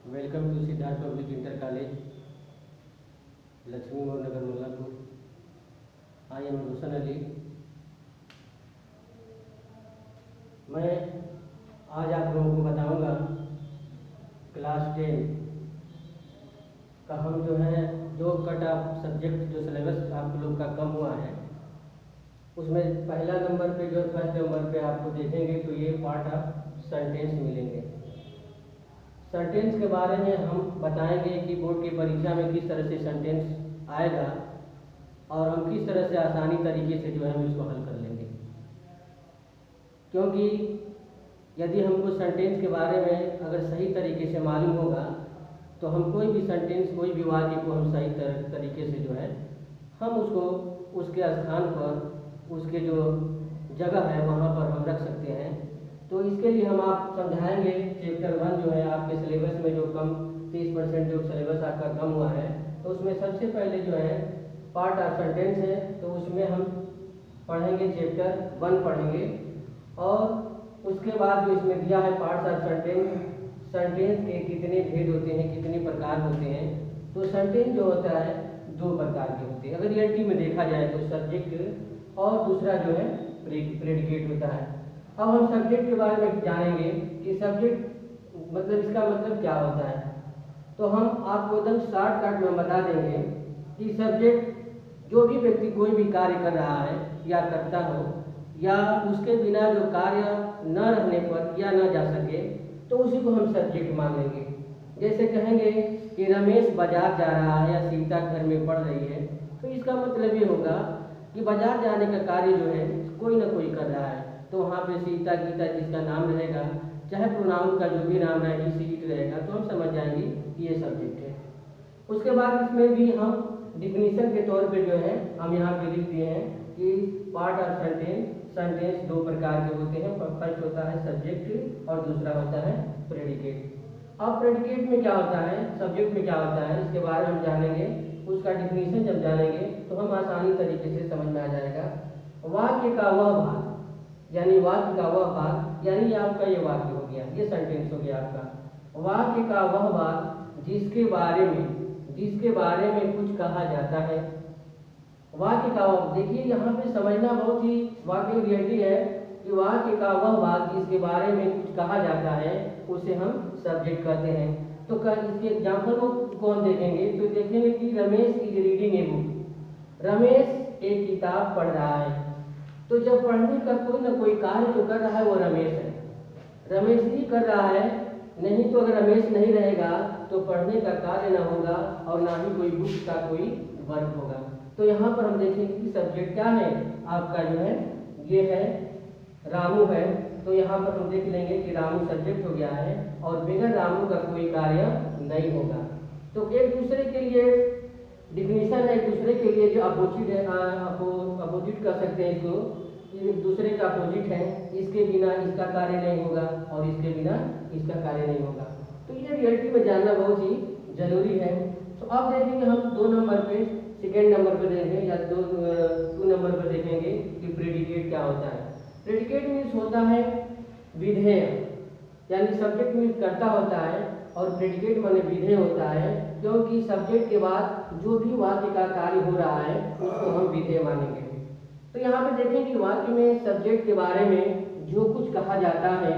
Welcome to Siddharth public inter college, Lakshmi Mohan Nagar, Mullapur. I am Roshan Ali. मैं आज आप लोगों को बताऊंगा क्लास 10 का हम जो है जो कट ऑफ सब्जेक्ट जो सिलेबस आप लोग का कम हुआ है उसमें पहला नंबर पे जो फर्स्ट नंबर पे आपको देखेंगे तो ये पार्ट ऑफ सेंटेंस मिलेंगे। सेंटेंस के बारे में हम बताएंगे कि बोर्ड की परीक्षा में किस तरह से सेंटेंस आएगा और हम किस तरह से आसानी तरीके से जो है हम इसको हल कर लेंगे। क्योंकि यदि हमको सेंटेंस के बारे में अगर सही तरीके से मालूम होगा तो हम कोई भी सेंटेंस, कोई भी वाक्य को हम सही तरीके से जो है हम उसको उसके स्थान पर, उसके जो जगह है वहाँ पर हम रख सकते हैं। तो इसके लिए हम आप समझाएंगे चैप्टर 1 जो है आपके सिलेबस में जो कम 30% जो सिलेबस आपका कम हुआ है तो उसमें सबसे पहले जो है पार्ट ऑफ सेंटेंस है, तो उसमें हम पढ़ेंगे चैप्टर 1 पढ़ेंगे। और उसके बाद जो इसमें दिया है पार्ट्स ऑफ सेंटेंस, सेंटेंस के कितने भेद होते हैं, कितने प्रकार होते हैं। तो सेंटेंस जो होता है 2 प्रकार के होते हैं अगर रियलिटी में देखा जाए तो, सब्जेक्ट और दूसरा जो है प्रेडिकेट होता है। अब हम सब्जेक्ट के बारे में जानेंगे कि सब्जेक्ट मतलब इसका मतलब क्या होता है। तो हम आपको एकदम शॉर्टकट में बता देंगे कि सब्जेक्ट जो भी व्यक्ति कोई भी कार्य कर रहा है या करता हो या उसके बिना जो कार्य न रहने पर किया न जा सके तो उसी को हम सब्जेक्ट मान लेंगे। जैसे कहेंगे कि रमेश बाजार जा रहा है या सीता घर में पढ़ रही है, तो इसका मतलब ये होगा कि बाजार जाने का कार्य जो है कोई ना कोई कर रहा है। तो वहाँ पे सीता गीता जिसका नाम रहेगा, चाहे प्रोनाउन का जो भी नाम रहेगा, सीट रहेगा, तो हम समझ जाएंगे कि ये सब्जेक्ट है। उसके बाद इसमें भी हम डिफिनीशन के तौर पे जो है हम यहाँ पे लिख दिए हैं कि पार्ट ऑफ सेंटेंस 2 प्रकार के होते हैं। फर्स्ट होता है सब्जेक्ट और दूसरा होता है प्रेडिकेट। अब प्रेडिकेट में क्या होता है, सब्जेक्ट में क्या होता है, इसके बारे में हम जानेंगे। उसका डिफिनीशन जब जानेंगे तो हम आसानी तरीके से समझ में आ जाएगा। वाक्य का वह भाग, यानी वाक्य का वह भाग, यानी आपका ये वाक्य हो गया, ये सेंटेंस हो गया आपका। वाक्य का वह भाग जिसके बारे में कुछ कहा जाता है। वाक्य का वह, देखिए यहाँ पे समझना बहुत ही वाक्य रियलिटी है कि वाक्य का वह भाग जिसके बारे में कुछ कहा जाता है उसे हम सब्जेक्ट कहते हैं। तो इसके एग्जाम्पल को हम देखेंगे तो देखेंगे कि Ramesh is reading a book. Ramesh एक किताब पढ़ रहा है। तो जब पढ़ने का कोई ना कोई कार्य जो कर रहा है वो रमेश है, रमेश ही कर रहा है। नहीं तो अगर रमेश नहीं रहेगा तो पढ़ने का कार्य ना होगा और ना ही कोई बुक का कोई वर्क होगा। तो यहाँ पर हम देखेंगे कि सब्जेक्ट क्या है आपका जो है ये है रामू है। तो यहाँ पर हम देख लेंगे कि रामू सब्जेक्ट हो गया है और बगैर रामू का कोई कार्य नहीं होगा। तो एक दूसरे के लिए डिफिनीशन है, एक दूसरे के लिए जो अपोजिट है, अपोजिट कर सकते हैं इसको, एक दूसरे का अपोजिट है। इसके बिना इसका कार्य नहीं होगा और इसके बिना इसका कार्य नहीं होगा। तो ये रियलिटी में जानना बहुत ही जरूरी है। तो अब देखेंगे हम 2 नंबर पे, सेकेंड नंबर पे देखेंगे या 2 नंबर पे देखेंगे कि प्रेडिकेट क्या होता है। प्रेडिकेट मीन्स होता है विधेय, यानी सब्जेक्ट मीन्स कर्ता होता है और प्रेडिकेट माने विधेय होता है। क्योंकि सब्जेक्ट के बाद जो भी वाक्य का कार्य हो रहा है उसको हम विधेय मानेंगे। तो यहाँ पे देखें कि वाक्य में सब्जेक्ट के बारे में जो कुछ कहा जाता है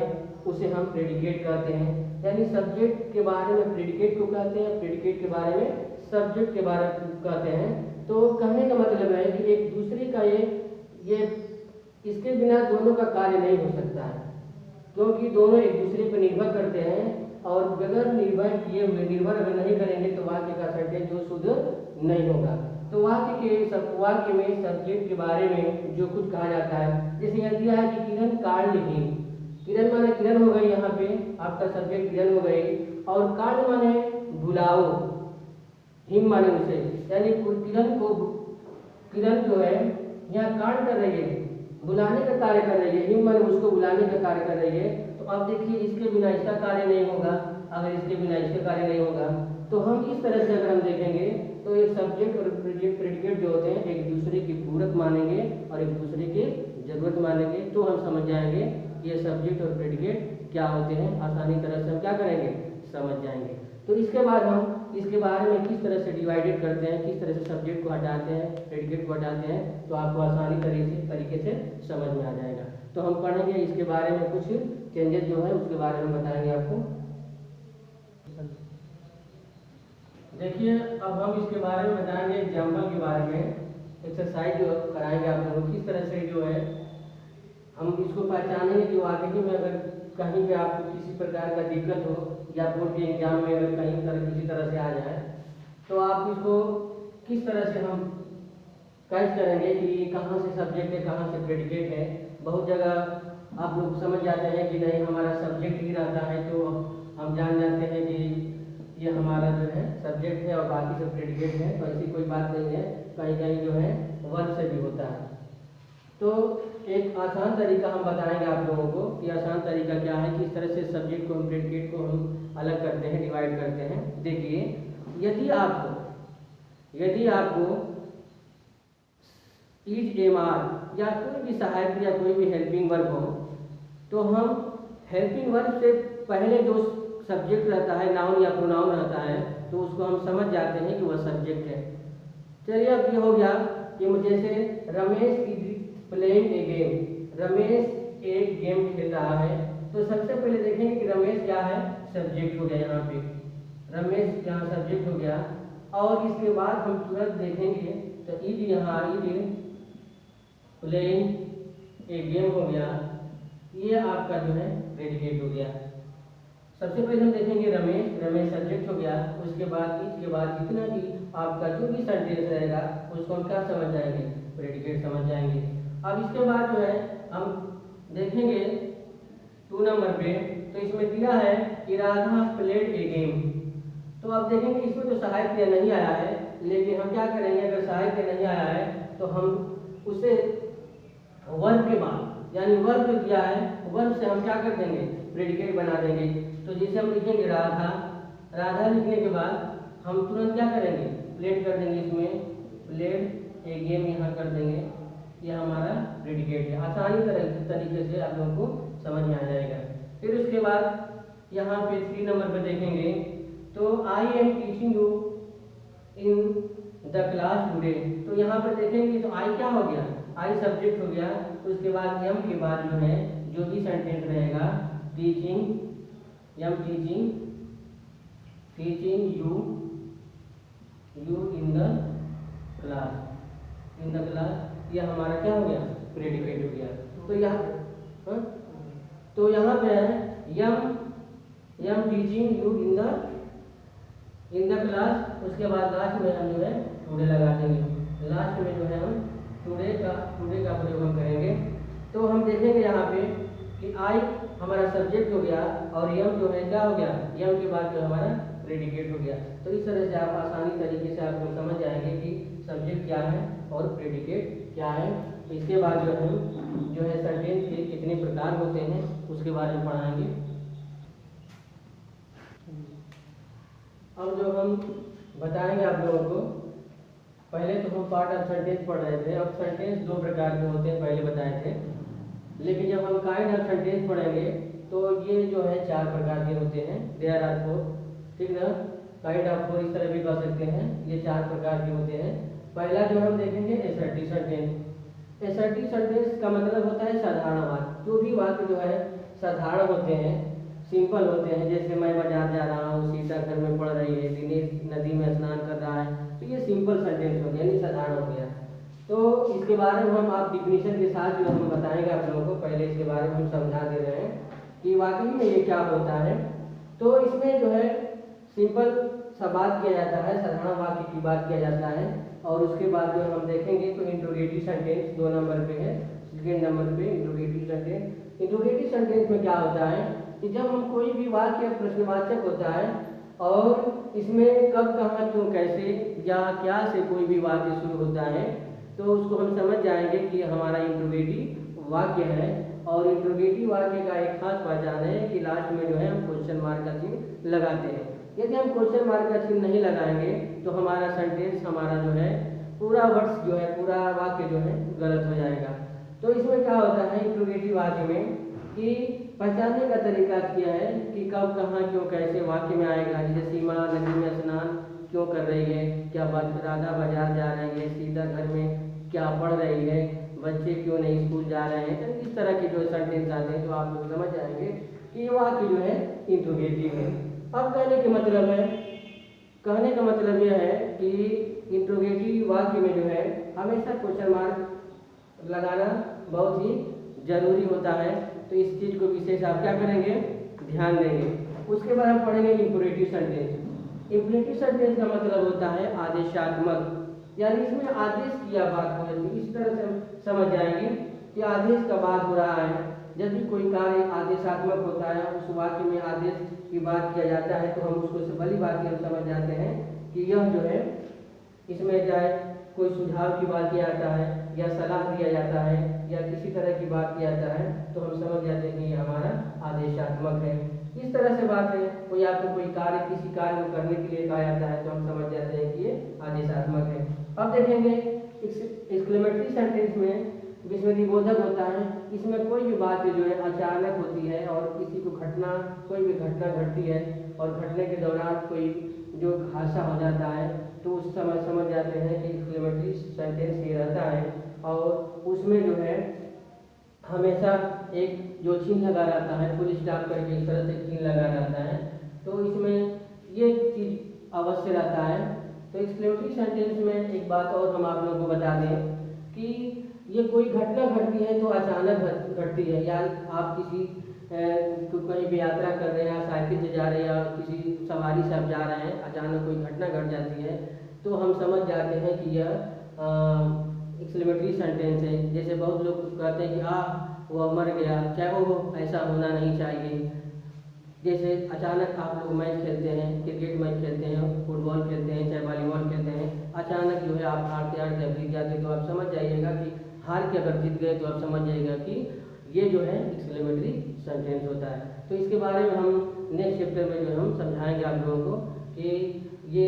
उसे हम प्रेडिकेट कहते हैं। यानी सब्जेक्ट के बारे में प्रेडिकेट को कहते हैं, प्रेडिकेट के बारे में सब्जेक्ट के बारे में कहते हैं। तो कहने का मतलब है कि एक दूसरे का ये इसके बिना दोनों का कार्य नहीं हो सकता है, क्योंकि दोनों एक दूसरे पर निर्भर करते हैं और बगैर निर्भर किए हुए, निर्भर अगर नहीं करेंगे तो वाक्य का सेंटेंस जो शुद्ध नहीं होगा। तो वाक्य में सब्जेक्ट के बारे में जो कुछ कहा जाता है, जैसे यह दिया है कि किरण कार्ड लिखी। किरण माने किरण हो गई, यहाँ पे आपका सब्जेक्ट किरण हो गई, और कार्ड माने बुलाओ, हिम माने उसे, यानी किरण जो है यहाँ कार्ड कर रही है, बुलाने का कार्य कर रही है, हिम माने उसको बुलाने का कार्य कर रही है। तो अब देखिए इसके बिना इसका कार्य नहीं होगा, अगर इसके बिना इसका कार्य नहीं होगा। तो हम इस तरह से अगर हम देखेंगे तो एक सब्जेक्ट और प्रेडिकेट जो होते हैं एक दूसरे की पूरक मानेंगे और एक दूसरे की जरूरत मानेंगे। तो हम समझ जाएंगे ये सब्जेक्ट और प्रेडिकेट क्या होते हैं, आसानी तरह से हम क्या करेंगे समझ जाएंगे। तो इसके बाद हम इसके बारे में किस तरह से डिवाइडेड करते हैं, किस तरह से सब्जेक्ट को हटाते हैं, प्रेडिकेट को हटाते हैं, तो आपको आसानी तरीके से समझ में आ जाएगा। तो हम पढ़ेंगे इसके बारे में, कुछ चेंजेस जो है उसके बारे में बताएंगे आपको। देखिए अब हम इसके बारे में बताएंगे एग्जाम्पल के बारे में, एक्सरसाइज जो कराएंगे आप लोगों को, किस तरह से जो है हम इसको पहचानेंगे कि वाकई में अगर कहीं पे आपको किसी प्रकार का दिक्कत हो या बोर्ड के एग्जाम में अगर कहीं किसी तरह से आ जाए, तो आप इसको किस तरह से हम कैच करेंगे कि ये कहाँ से सब्जेक्ट है, कहाँ से प्रेडिकेट है। बहुत जगह आप लोग समझ जाते हैं कि नहीं हमारा सब्जेक्ट ही रहता है, तो हम जान जाते हैं कि ये हमारा जो है सब्जेक्ट है और बाकी सब प्रेडिकेट है। तो ऐसी कोई बात नहीं है, कहीं कहीं जो है वर्ब से भी होता है। तो एक आसान तरीका हम बताएंगे आप लोगों को कि आसान तरीका क्या है, किस तरह से सब्जेक्ट को प्रेडिकेट को हम अलग करते हैं, डिवाइड करते हैं। देखिए यदि आपको इज एम आर या कोई भी सहायक या कोई भी हेल्पिंग वर्ब हो, तो हम हेल्पिंग वर्ब से पहले जो सब्जेक्ट रहता है, नाउन या प्रोनाउन रहता है, तो उसको हम समझ जाते हैं कि वह सब्जेक्ट है। चलिए अब ये हो गया कि जैसे Ramesh is playing a game, Ramesh एक गेम खेल रहा है, तो सबसे पहले देखेंगे कि रमेश क्या है, सब्जेक्ट हो गया। यहाँ पे रमेश यहाँ सब्जेक्ट हो गया, और इसके बाद हम तुरंत देखेंगे तो इज यहाँ इज प्लेइंग ए गेम हो गया, ये आपका जो है प्रेडिकेट हो गया। सबसे पहले हम देखेंगे रमेश सब्जेक्ट हो गया, उसके बाद इसके बाद जितना भी आपका जो भी सेंटेंस रहेगा उसको हम क्या समझ जाएंगे, प्रेडिकेट समझ जाएंगे। अब इसके बाद जो है हम देखेंगे 2 नंबर पे, तो इसमें दिया है कि राधा प्लेड ए गेम। तो अब देखेंगे इसमें तो सहायक क्रिया नहीं आया है, लेकिन हम क्या करेंगे, अगर सहायक क्रिया नहीं आया है तो हम उसे वर्ब के बाद यानी वर्ब दिया है, वर्ब से हम क्या कर देंगे, प्रेडिकेट बना देंगे। तो जैसे हम लिखेंगे राधा लिखने के बाद हम तुरंत क्या करेंगे, प्लेड कर देंगे, इसमें प्लेड ए गेम यहाँ कर देंगे, ये हमारा प्रेडिकेट है। आसानी तरीके से आप लोगों को समझ में आ जाएगा। फिर उसके बाद यहाँ पे 3 नंबर पे देखेंगे, तो I am teaching you in the class today. तो यहाँ पर देखेंगे तो आई क्या हो गया, आई सब्जेक्ट हो गया, उसके बाद एम के बाद जो है जो भी सेंटेंस रहेगा, teaching am teaching you in the class, ये हमारा क्या हो गया, प्रेडिकेट हो गया। तो यहाँ पे है I'm teaching you in the class, उसके बाद लास्ट में हम जो है टुडे लगा देंगे। लास्ट में जो है हम टुडे का प्रयोग हम करेंगे। तो हम देखेंगे यहाँ पे कि आई हमारा सब्जेक्ट हो गया और यम जो है क्या हो गया, यम के बाद जो हमारा प्रेडिकेट हो गया। तो इस तरह से आप आसानी तरीके से आप लोग समझ जाएंगे कि सब्जेक्ट क्या है और प्रेडिकेट क्या है। तो इसके बाद जो है सेंटेंस के कितने प्रकार होते हैं उसके बारे में पढ़ाएंगे। अब जो हम बताएंगे आप लोगों को, पहले तो हम पार्ट ऑफ सेंटेंस पढ़ रहे थे। अब सेंटेंस 2 प्रकार के होते हैं, पहले बताए थे, लेकिन जब हम काइंड ऑफ सेंटेंस पढ़ेंगे तो ये जो है 4 प्रकार के होते हैं। देयर आर 4, ठीक ना, काइंड ऑफ 4 इस तरह भी कह सकते हैं। ये 4 प्रकार के होते हैं। पहला जो हम देखेंगे असर्टिव सेंटेंस। असर्टिव सेंटेंस का मतलब होता है साधारण वाक्य। जो भी वाक्य जो है साधारण होते हैं, सिंपल होते हैं, जैसे मैं बाजार जा रहा हूँ, सीता घर में पढ़ रही है, दिनेश नदी में स्नान कर रहा है, तो ये सिंपल सेंटेंस हो गया, यानी साधारण हो गया। तो इसके बारे में हम आप डिफिनीशन के साथ जो हम बताएंगे आप लोगों को, पहले इसके बारे में हम समझा दे रहे हैं कि वाकई में ये क्या होता है। तो इसमें जो है सिंपल सा बात किया जाता है, साधारण वाक्य की बात किया जाता है। और उसके बाद जो हम देखेंगे तो इंट्रोगेटिव सेंटेंस 2 नंबर पे है, सेकेंड नंबर पे इंट्रोगेटिव सेंटेंस। इंट्रोगेटिव सेंटेंस में क्या होता है कि जब हम कोई भी वाक्य प्रश्नवाचक होता है और इसमें कब, कहाँ, क्यों, कैसे या क्या से कोई भी वाक्य शुरू होता है, तो उसको हम समझ जाएंगे कि हमारा इंट्रोगेटिव वाक्य है। और इंट्रोगेटिव वाक्य का एक खास पहचान है कि लास्ट में जो है हम क्वेश्चन मार्क का चिन्ह लगाते हैं। यदि हम क्वेश्चन मार्क का चिन्ह नहीं लगाएंगे तो हमारा सेंटेंस, हमारा जो है पूरा वर्ड्स जो है, पूरा वाक्य जो है गलत हो जाएगा। तो इसमें क्या होता है इंट्रोगेटिव वाक्य में कि पहचानने का तरीका किया है कि कब कहाँ क्यों कैसे वाक्य में आएगा। जैसे सीमा नदी में स्नान क्यों कर रही है, क्या राधा बाजार जा रही है, सीता घर में क्या पढ़ रही है, बच्चे क्यों नहीं स्कूल जा रहे हैं। तो इस तरह के जो सेंटेंस आते हैं तो आप लोग समझ जाएंगे कि ये वाक्य जो है इंट्रोगेटिव है। अब कहने का मतलब यह है कि इंट्रोगेटिव वाक्य में जो है हमेशा क्वेश्चन मार्क लगाना बहुत ही जरूरी होता है। तो इस चीज़ को विशेष आप क्या करेंगे, ध्यान देंगे। उसके बाद हम पढ़ेंगे इंपरेटिव सेंटेंस। इंपरेटिव सेंटेंस का मतलब होता है आदेशात्मक, यानी इसमें आदेश की बात हो जाती है। इस तरह से हम समझ जाएंगे कि आदेश का बात हो रहा है। जब भी कोई कार्य आदेशात्मक होता है, उस वाक्य में आदेश की बात किया जाता है, तो हम उसको से भली बात हम समझ जाते हैं कि यह जो है इसमें चाहे कोई सुझाव की बात किया जाता है या सलाह दिया जाता है या किसी तरह की बात किया जाता है, तो हम समझ जाते हैं कि ये हमारा आदेशात्मक है। इस तरह से बात है, कोई आपको कोई कार्य किसी कार्य को करने के लिए कहा जाता है, तो हम समझ जाते हैं कि ये आदेशात्मक है। अब देखेंगे एक्सक्लेमेटरी सेंटेंस में जिसमें निबोधक होता है, इसमें कोई भी बात जो है अचानक होती है और किसी को कोई भी घटना घटती है और घटने के दौरान कोई जो हादसा हो जाता है, तो उस समय समझ जाते हैं कि एक्सक्लेमेटरी सेंटेंस ये रहता है। और उसमें जो है हमेशा एक जो चिन्ह लगा रहता है, फुल स्टॉप करके इस तरह से चिन्ह लगा रहता है, तो इसमें ये चीज़ अवश्य रहता है। तो एक्सक्लेमेटरी सेंटेंस में एक बात और हम आप लोगों को बता दें कि ये कोई घटना घटती है तो अचानक घटती है, या आप किसी कहीं भी यात्रा कर रहे हैं, साइकिल से जा रहे हैं या किसी सवारी से आप जा रहे हैं, अचानक कोई घटना घट जाती है, तो हम समझ जाते हैं कि यह एक्सक्लेमेटरी सेंटेंस है। जैसे बहुत लोग कहते हैं कि वो मर गया, चाहे वो ऐसा होना नहीं चाहिए। जैसे अचानक आप लोग मैच खेलते हैं, क्रिकेट मैच खेलते हैं, फुटबॉल खेलते हैं, चाहे वॉलीबॉल खेलते हैं, अचानक जो है आप हारते हारते जीत जाते, तो आप समझ जाइएगा कि हार के अगर जीत गए तो आप समझ जाइएगा कि ये जो है एक्सक्लेमेटरी सेंटेंस होता है। तो इसके बारे में हम नेक्स्ट चैप्टर में जो है हम समझाएंगे आप लोगों को कि ये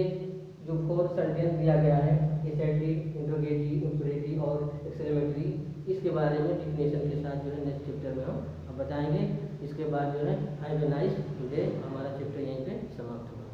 जो 4 सेंटेंस दिया गया है, एसेटिव, इंट्रोगेटिव, इंपरेटिव और एक्सक्लेमेटरी, इसके बारे में डिफिनेशन के साथ जो है नेक्स्ट चैप्टर में हम बताएंगे। इसके बाद जो है हैव ए नाइस डे, हमारा चैप्टर यहीं पे समाप्त होगा।